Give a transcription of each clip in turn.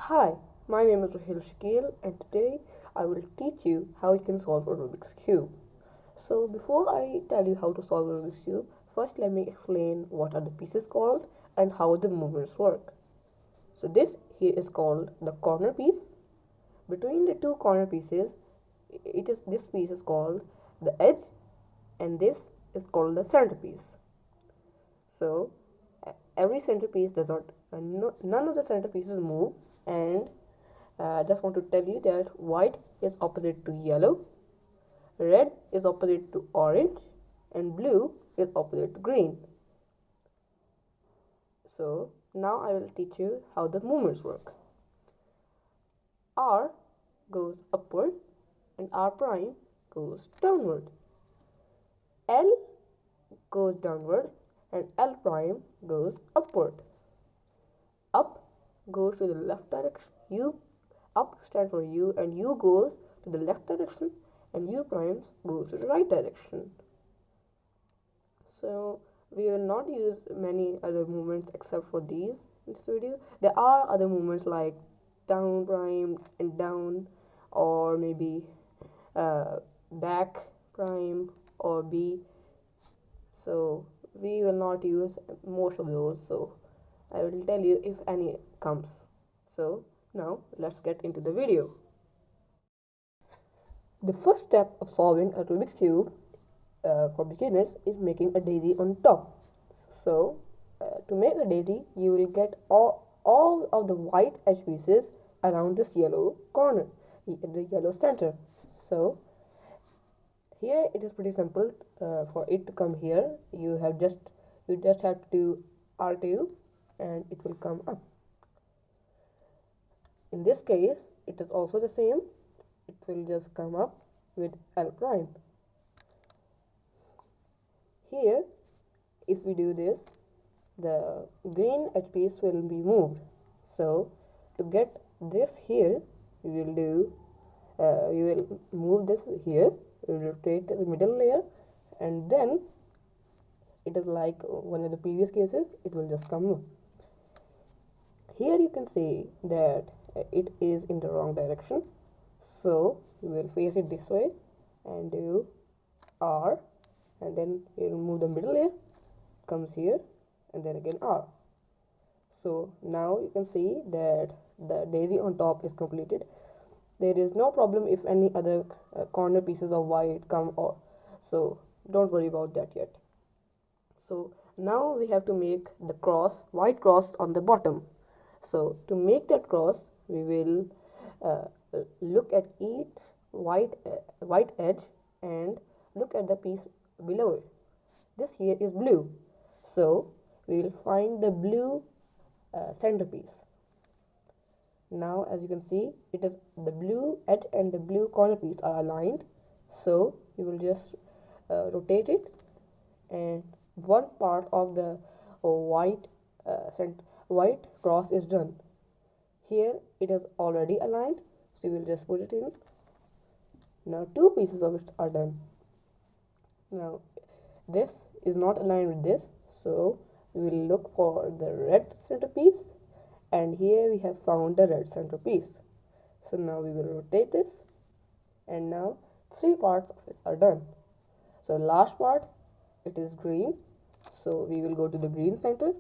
Hi, my name is Rahil Shakil and today I will teach you how you can solve a Rubik's Cube. So before I tell you how to solve a Rubik's Cube, first let me explain what are the pieces called and how the movements work. So this here is called the corner piece. Between the two corner pieces, this piece is called the edge and this is called the centerpiece. So every centerpiece does not, none of the centerpieces move, and I just want to tell you that white is opposite to yellow, red is opposite to orange, and blue is opposite to green. So now I will teach you how the movements work. R goes upward and R prime goes downward. L goes downward and L prime goes upward. Up goes to the left direction. Up stands for U, and U goes to the left direction, and U prime goes to the right direction. So we will not use many other movements except for these in this video. There are other movements like down prime and down, or maybe back prime or B. So we will not use most of those. So I will tell you if any comes. So now let's get into the video. The first step of solving a Rubik's Cube for beginners is making a daisy on top. So to make a daisy, you will get all of the white edge pieces around this yellow corner, the yellow center. So here it is pretty simple. For it to come here, you just have to do R2 and it will come up. In this case, it is also the same. It will just come up with L prime. Here, if we do this, the green edge piece will be moved. So to get this here, we will move this here, we will rotate the middle layer, and then it is like one of the previous cases, it will just come up. Here you can see that it is in the wrong direction, so we will face it this way and do R, and then we will move the middle layer, comes here, and then again R. So now you can see that the daisy on top is completed. There is no problem if any other corner pieces of white come, or so don't worry about that yet. So now we have to make the white cross on the bottom. So to make that cross, we will look at each white edge and look at the piece below it. This here is blue, so we will find the blue centerpiece. Now as you can see, it is the blue edge and the blue corner piece are aligned, so you will just rotate it, and one part of the white cross is done. Here it is already aligned, so you will just put it in. Now two pieces of it are done. Now this is not aligned with this, so we will look for the red centerpiece, and here we have found the red centerpiece. So now we will rotate this, and now three parts of it are done. So the last part, it is green, so we will go to the green center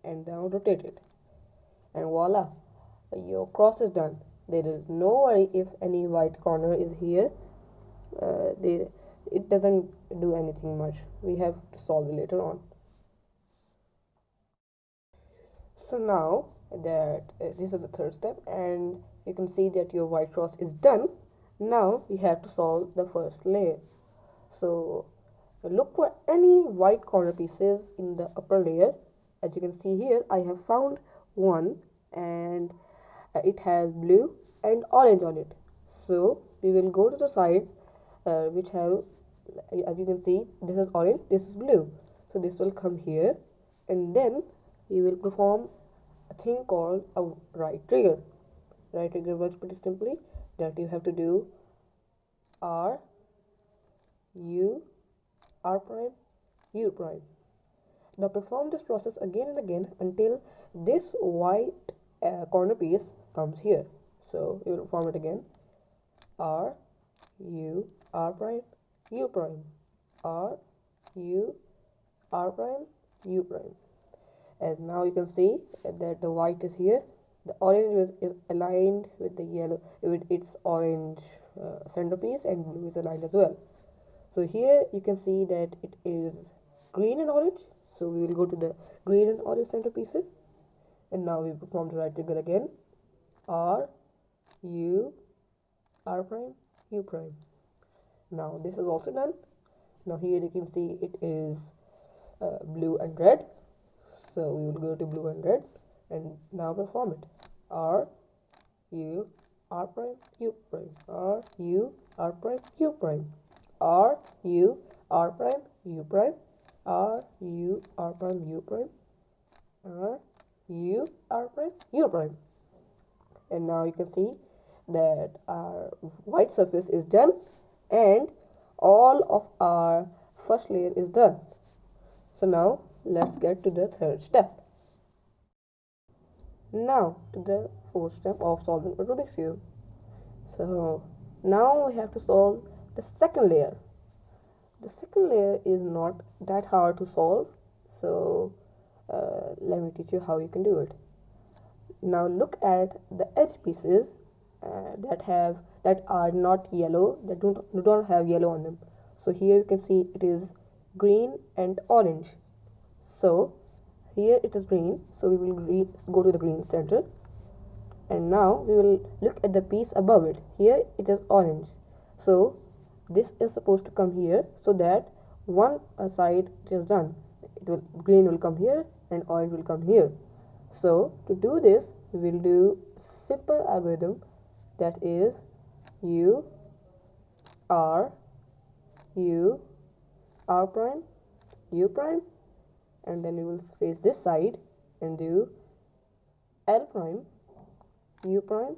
and now rotate it, and voila, your cross is done. There is no worry if any white corner is here. It doesn't do anything much. We have to solve it later on. So now that this is the third step, and you can see that your white cross is done. Now we have to solve the first layer. So look for any white corner pieces in the upper layer. As you can see here, I have found one, and it has blue and orange on it. So we will go to the sides which have, as you can see, this is orange, this is blue. So this will come here, and then we will perform a thing called a right trigger. Right trigger works pretty simply, that you have to do R, U, R prime, U prime. Now perform this process again and again until this white corner piece comes here. So we will form it again. R U R prime U prime R U R prime U prime. As now you can see that the white is here, the orange is aligned with the yellow, with its orange centerpiece, and blue is aligned as well. So here you can see that it is green and orange, so we will go to the green and orange centerpieces, and now we perform the right triangle again. R U R prime U prime. Now this is also done. Now here you can see it is blue and red, so we will go to blue and red and now perform it. R U R prime U prime R U R prime U prime R U R prime U prime R U R prime U prime R U R prime U prime. And now you can see that our white surface is done and all of our first layer is done. So now let's get to the third step. Now to the fourth step of solving a Rubik's Cube. So now we have to solve the second layer. The second layer is not that hard to solve, so let me teach you how you can do it. Now look at the edge pieces that are not yellow, that don't have yellow on them. So here you can see it is green and orange. So here it is green, so we will go to the green center, and now we will look at the piece above it. Here it is orange, so this is supposed to come here, so that one side is done. Green will come here and orange will come here. So to do this, we will do simple algorithm, that is U R prime U prime, and then we will face this side and do L prime U prime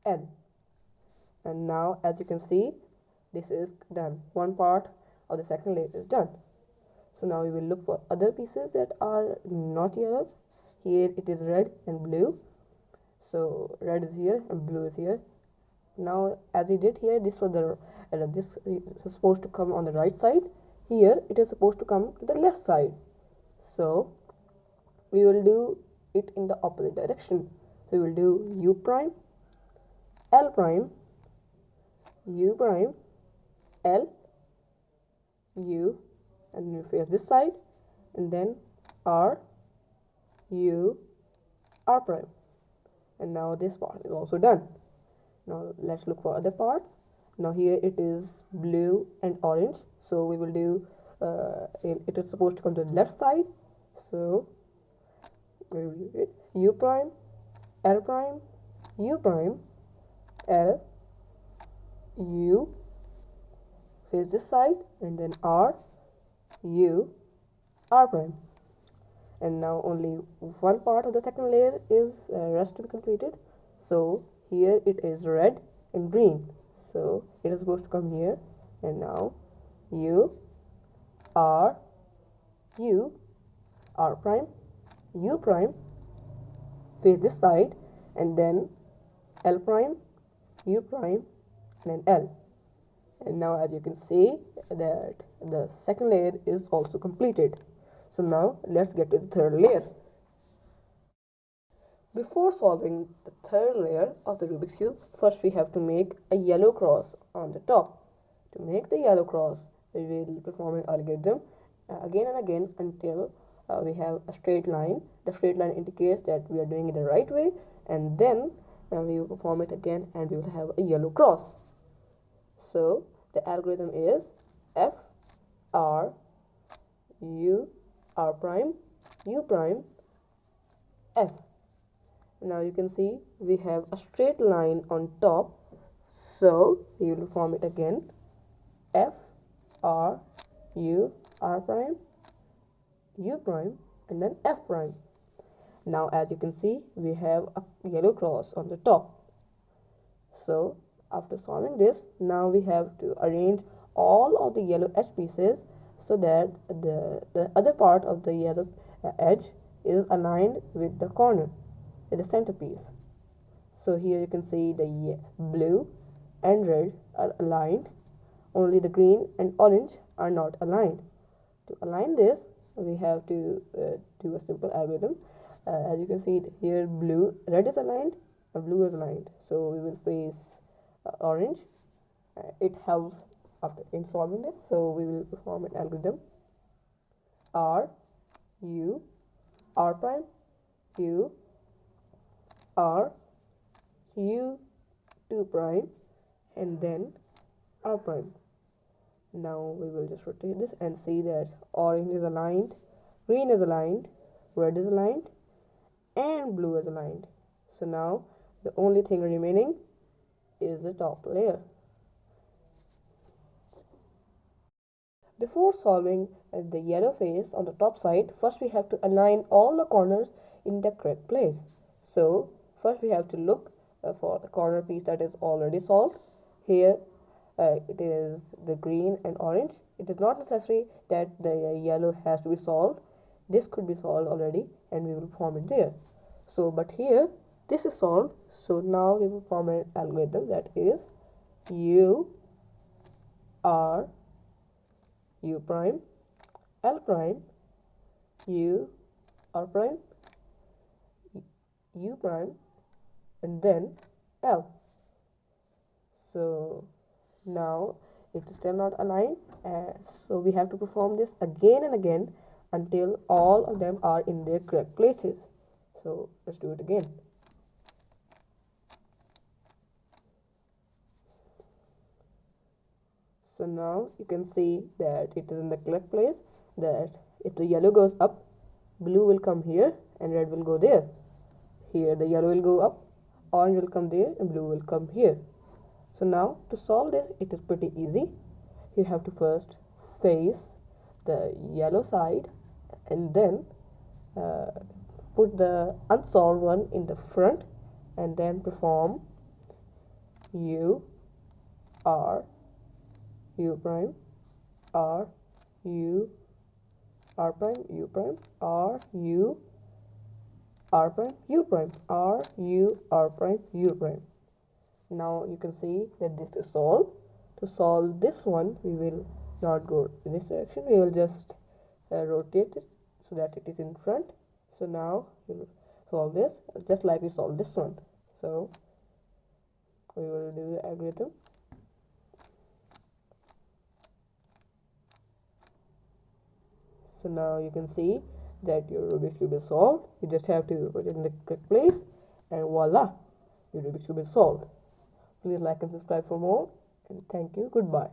L. And now as you can see, this is done. One part of the second layer is done. So now we will look for other pieces that are not yellow. Here it is red and blue, so red is here and blue is here. Now as we did here, this was this is supposed to come on the right side. Here it is supposed to come to the left side, so we will do it in the opposite direction. So we will do U prime L prime U prime L U, and then we face this side, and then R U R prime. And now this part is also done. Now let's look for other parts. Now here it is blue and orange, so we will do it is supposed to come to the left side, so we will do it U prime L prime U prime L U, face this side, and then R U R prime. And now only one part of the second layer is rest to be completed. So here it is red and green, so it is supposed to come here, and now U R prime U prime, face this side, and then L prime U prime, and then L. And now as you can see that the second layer is also completed. So now let's get to the third layer. Before solving the third layer of the Rubik's Cube, first we have to make a yellow cross on the top. To make the yellow cross, we will perform an algorithm again and again until we have a straight line. The straight line indicates that we are doing it the right way, and then we will perform it again and we will have a yellow cross. So the algorithm is F R U R prime U prime F. Now you can see we have a straight line on top, so we will form it again, F R U R prime U prime, and then F prime. Now as you can see, we have a yellow cross on the top. So after solving this, now we have to arrange all of the yellow edge pieces so that the other part of the yellow edge is aligned with the corner, with the centerpiece. So here you can see the blue and red are aligned, only the green and orange are not aligned. To align this, we have to do a simple algorithm. As you can see here, red is aligned and blue is aligned. So we will face orange. It helps after in solving this. So we will perform an algorithm. R, U, R prime, U, R, U, 2 prime, and then R prime. Now we will just rotate this and see that orange is aligned, green is aligned, red is aligned, and blue is aligned. So now the only thing remaining is the top layer. Before solving the yellow face on the top side, first we have to align all the corners in the correct place. So first we have to look for the corner piece that is already solved. Here it is the green and orange. It is not necessary that the yellow has to be solved. This could be solved already and we will form it there. So but here this is solved, so now we will form an algorithm that is U, R, U prime, L prime, U, R prime, U prime, and then L. So now it is still not aligned, so we have to perform this again and again until all of them are in their correct places. So let's do it again. So now you can see that it is in the correct place, that if the yellow goes up, blue will come here and red will go there. Here the yellow will go up, orange will come there, and blue will come here. So now to solve this, it is pretty easy. You have to first face the yellow side and then put the unsolved one in the front and then perform U, R, U prime, R, U, R prime, U prime, R, U, R prime, U prime, R, U, R prime, U prime. Now you can see that this is solved. To solve this one, we will not go in this direction. We will just rotate it so that it is in front. So now we'll solve this just like we solved this one. So we will do the algorithm. So now you can see that your Rubik's Cube is solved. You just have to put it in the correct place and voila, your Rubik's Cube is solved. Please like and subscribe for more, and thank you. Goodbye.